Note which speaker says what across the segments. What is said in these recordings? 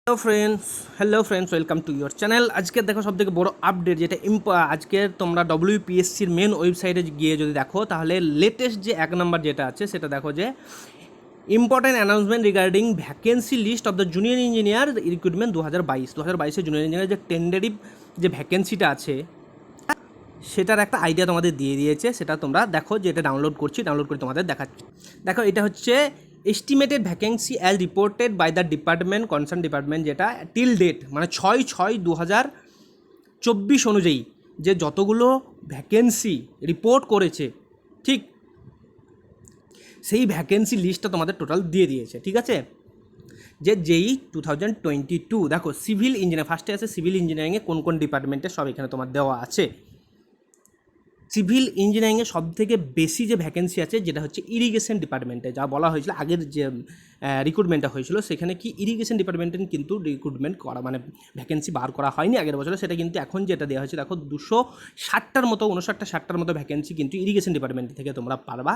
Speaker 1: Hello friends, welcome to your channel. আজকে দেখো সবথেকে বড় আপডেট যেটা আজকে তোমরা ডব্লিউপিএসসির মেন ওয়েবসাইটে গিয়ে যদি দেখো তাহলে লেটেস্ট যে এক নম্বর যেটা আছে সেটা দেখো যে important announcement regarding vacancy list of the junior engineer recruitment 2022 junior engineer যে টেন্ডারিভ যে ভ্যাকেন্সিটা আছে সেটার একটা আইডিয়া তোমাদের দিয়ে দিয়েছে। সেটা তোমরা দেখো যে এটা ডাউনলোড করে তোমাদের দেখাচ্ছি। দেখো এটা হচ্ছে estimated vacancy as reported by the department concern department, যেটা টিল ডেট মানে 6/6/2024 অনুযায়ী যে যতগুলো ভ্যাকেন্সি রিপোর্ট করেছে, ঠিক সেই ভ্যাকেন্সি লিস্টটা তোমাদের টোটাল দিয়ে দিয়েছে। ঠিক আছে, যে যেই 2022 দেখো সিভিল ইঞ্জিনিয়ার ফার্স্টে আছে, সিভিল ইঞ্জিনিয়ারিংয়ে কোন কোন ডিপার্টমেন্টে সব এখানে তোমার দেওয়া আছে। সিভিল ইঞ্জিনিয়ারিংয়ে সবথেকে বেশি যে ভ্যাকেন্সি আছে যেটা হচ্ছে ইরিগেশন ডিপার্টমেন্টে, যা বলা হয়েছিল আগের যে রিক্রুটমেন্টটা হয়েছিল সেখানে কি ইরিগেশন ডিপার্টমেন্টে কিন্তু রিক্রুটমেন্ট করা মানে ভ্যাকেন্সি বার করা হয়নি আগের বছরে, সেটা কিন্তু এখন যেটা দেওয়া হয়েছে দেখো 260টার মতো 59-60টার মতো ভ্যাকেন্সি কিন্তু ইরিগেশন ডিপার্টমেন্ট থেকে তোমরা পারবা।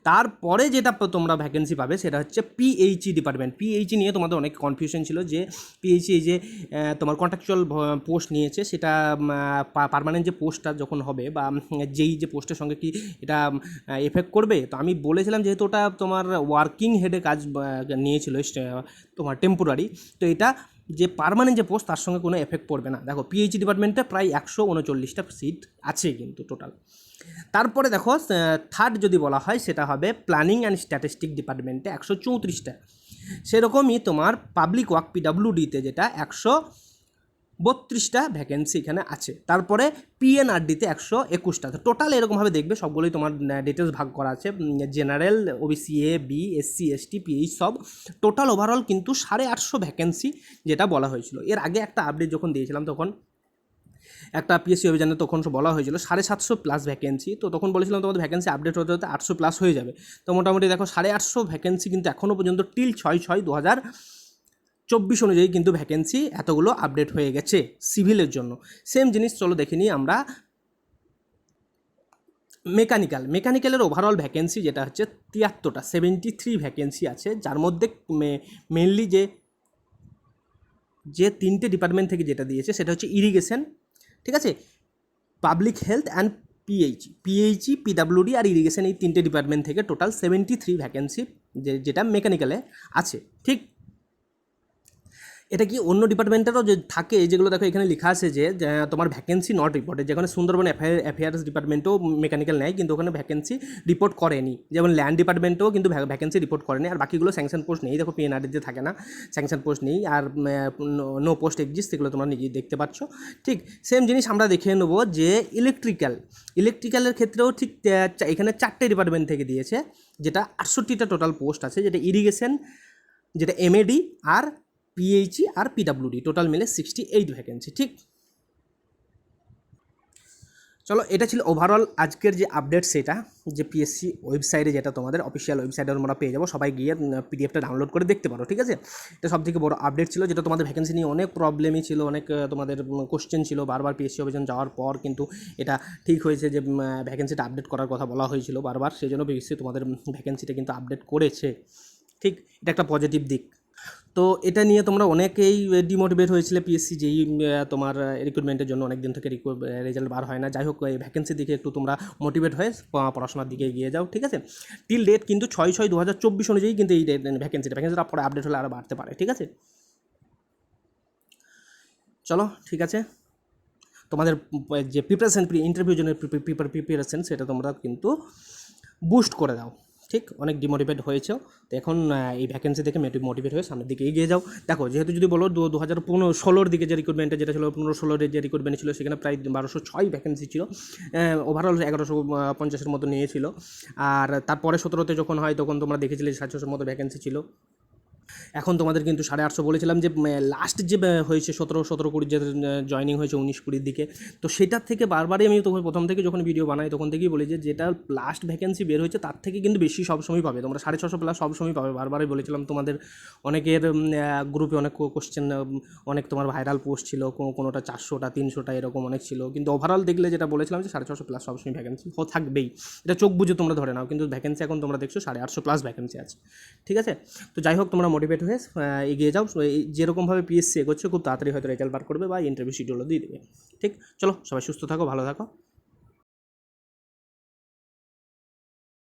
Speaker 1: তারপরে যেটা তোমরা ভ্যাকেন্সি পাবে সেটা হচ্ছে পিএইচই ডিপার্টমেন্ট। পিএইচই নিয়ে তোমাদের অনেক কনফিউশন ছিল যে পিএইচই এই যে তোমার কন্ট্রাকচুয়াল পোস্ট নিয়েছে, সেটা পার্মানেন্ট যে পোস্টটা যখন হবে বা যেই যে পোস্টের সঙ্গে কি এটা এফেক্ট করবে। তো আমি বলেছিলাম যেহেতু ওটা তোমার ওয়ার্কিং হেডে কাজ নিয়েছিল তোমার টেম্পোরারি, তো এটা যে পার্মানেন্ট যে পোস্ট তার সঙ্গে কোনো এফেক্ট পড়বে না। দেখো পিএইচডি ডিপার্টমেন্টে প্রায় 139টা সিট আছে কিন্তু টোটাল। তারপরে দেখো থার্ড যদি বলা হয় সেটা হবে প্ল্যানিং অ্যান্ড স্ট্যাটিস্টিক ডিপার্টমেন্টে 134টা। সেরকমই তোমার পাবলিক ওয়ার্ক পিডাব্লিউডিতে যেটা 132টা ভ্যাকেন্সি এখানে আছে। তারপরে পিএনআরডিতে 121টা। তো টোটাল এরকমভাবে দেখবে সবগুলোই তোমার ডিটেলস ভাগ করা আছে, general, OBC A, B, SC, ST, PH সব টোটাল ওভারঅল কিন্তু 850 ভ্যাকেন্সি যেটা বলা হয়েছিল। এর আগে একটা আপডেট যখন দিয়েছিলাম তখন একটা পিএসসি অভিযানে তখন বলা হয়েছিল 750+ ভ্যাকেন্সি। তো তখন বলেছিলাম তোমাদের ভ্যাকেন্সি আপডেট হতে হতে 800+ হয়ে যাবে। তো মোটামুটি দেখো 850 ভ্যাকেন্সি কিন্তু এখনও পর্যন্ত টিল 6/6/2024 অনুযায়ী কিন্তু ভ্যাকেন্সি এতগুলো আপডেট হয়ে গেছে সিভিলের জন্য। সেম জিনিস চলো দেখে নিই আমরা মেকানিক্যালের ওভারঅল ভ্যাকেন্সি যেটা হচ্ছে 73টা, 73 ভ্যাকেন্সি আছে, যার মধ্যে মেনলি যে তিনটে ডিপার্টমেন্ট থেকে যেটা দিয়েছে সেটা হচ্ছে ইরিগেশন, ঠিক আছে, public health and PHE, PWD আর ইরিগেশন, এই তিনটে ডিপার্টমেন্ট থেকে টোটাল 73 ভ্যাকেন্সি যেটা মেকানিক্যালে আছে। ঠিক এটা কি অন্য ডিপার্টমেন্টেরও যে থাকে, যেগুলো দেখো এখানে লেখা আছে যে তোমার ভ্যাকেন্সি নট রিপোর্টেড, যেখানে সুন্দরবন অ্যাফেয়ার্স ডিপার্টমেন্টও মেকানিক্যাল নেয় কিন্তু ওখানে ভ্যাকেন্সি রিপোর্ট করেনি, যেমন ল্যান্ড ডিপার্টমেন্টেও কিন্তু ভ্যাকেন্সি রিপোর্ট করেনি। আর বাকিগুলো স্যাংশন পোস্ট নেই, দেখো পিএনআরডিতে থাকে না, স্যাংশন পোস্ট নেই, আর নো পোস্ট এক্সিস্ট, সেগুলো তোমরা নিজেই দেখতে পাচ্ছ। ঠিক সেম জিনিস আমরা দেখে নেবো যে ইলেকট্রিক্যালের ক্ষেত্রেও ঠিক এখানে 4টে ডিপার্টমেন্ট থেকে দিয়েছে, যেটা 68টা টোটাল পোস্ট আছে, যেটা ইরিগেশন, যেটা এমএডি আর পিএইচই আর পিডাব্লিউডি টোটাল মিলে 68 ভ্যাকেন্সি। ঠিক চলো, এটা ছিল ওভারঅল আজকের যে আপডেট, সেটা যে পিএসসি ওয়েবসাইটে, যেটা তোমাদের অফিসিয়াল ওয়েবসাইটে তোমরা পেয়ে যাবো, সবাই গিয়ে পিডিএফটা ডাউনলোড করে দেখতে পারো। ঠিক আছে, এটা সবথেকে বড় আপডেট ছিল, যেটা তোমাদের ভ্যাকেন্সি নিয়ে অনেক প্রবলেমই ছিল, অনেক তোমাদের কোশ্চেন ছিল বারবার পিএসসি অভিযান যাওয়ার পর, কিন্তু এটা ঠিক হয়েছে যে ভ্যাকেন্সিটা আপডেট করার কথা বলা হয়েছিল বারবার, সেই জন্য পিএসসি তোমাদের ভ্যাকেন্সিটা কিন্তু আপডেট করেছে। ঠিক, এটা একটা পজিটিভ দিক। তো এটা নিয়ে তোমরা অনেকেই ডিমোটিভেট হয়েছিলে পিএসসি যেই তোমার রিক্রুটমেন্টের জন্য অনেক দিন থেকে রেজাল্ট বার হয় না। যাই হোক, এই ভ্যাকেন্সির দিকে একটু তোমরা মোটিভেট হয়ে পড়াশোনার দিকে এগিয়ে যাও। ঠিক আছে, টিল ডেট কিন্তু 6/6/2024 অনুযায়ী কিন্তু এই ভ্যাকেন্সিটা পরে আপডেট হলে আরও বাড়তে পারে। ঠিক আছে, চলো ঠিক আছে, তোমাদের যে প্রিপারেশন ইন্টারভিউর জন্য প্রিপারেশন সেটা তোমরা কিন্তু বুস্ট করে দাও। ঠিক, অনেক ডিমোটিভেট হয়েছে, তো এখন এই ভ্যাকেন্সি থেকে মোটিভেট হয়ে সামনের দিকে এগিয়ে যাও। দেখো যেহেতু যদি বলো 2015-16 দিকে যে রিক্রুটমেন্টে যেটা ছিল 15-16 যে রিক্রুটমেন্ট ছিল, সেখানে প্রায় 1206 ভ্যাকেন্সি ছিল, ওভারঅল 1150-এর মতো নিয়েছিল। আর তারপরে 17তে যখন হয় তখন তোমরা দেখেছিলে 700-এর মতো ভ্যাকেন্সি ছিল। এখন তোমাদের কিন্তু 850 বলেছিলাম যে লাস্ট যে হয়েছে 17-20 যে জয়নিং হয়েছে 19-20 দিকে, তো সেটার থেকে বারবারই আমি তখন প্রথম থেকে যখন ভিডিও বানাই তখন থেকেই বলি যে যেটা লাস্ট ভ্যাকেন্সি বের হয়েছে তার থেকে কিন্তু বেশি সবসময় পাবে, তোমরা 650+ সবসময় পাবে। বারবারই বলেছিলাম তোমাদের, অনেকের গ্রুপে অনেক কোশ্চেন, অনেক তোমার ভাইরাল পোস্ট ছিল, কোনোটা 400টা 300টা এরকম অনেক ছিল, কিন্তু ওভারঅল দেখলে যেটা বলেছিলাম যে 650+ সবসময় ভ্যাকেন্সি থাকবেই, এটা চোখ বুঝে তোমরা ধরে নাও। কিন্তু ভ্যাকেন্সি এখন তোমরা দেখছো 850+ ভ্যাকেন্সি আছে। ঠিক আছে, তো যাই হোক তোমরা মোটিভেট হয়ে এগিয়ে যাও। যেরকমভাবে পিএসসি এগোচ্ছে খুব তাড়াতাড়ি হয়তো রেজাল্ট বার করবে বা ইন্টারভিউ শিডিউলও দিয়ে দেবে। ঠিক, চলো সবাই সুস্থ থাকো, ভালো থাকো।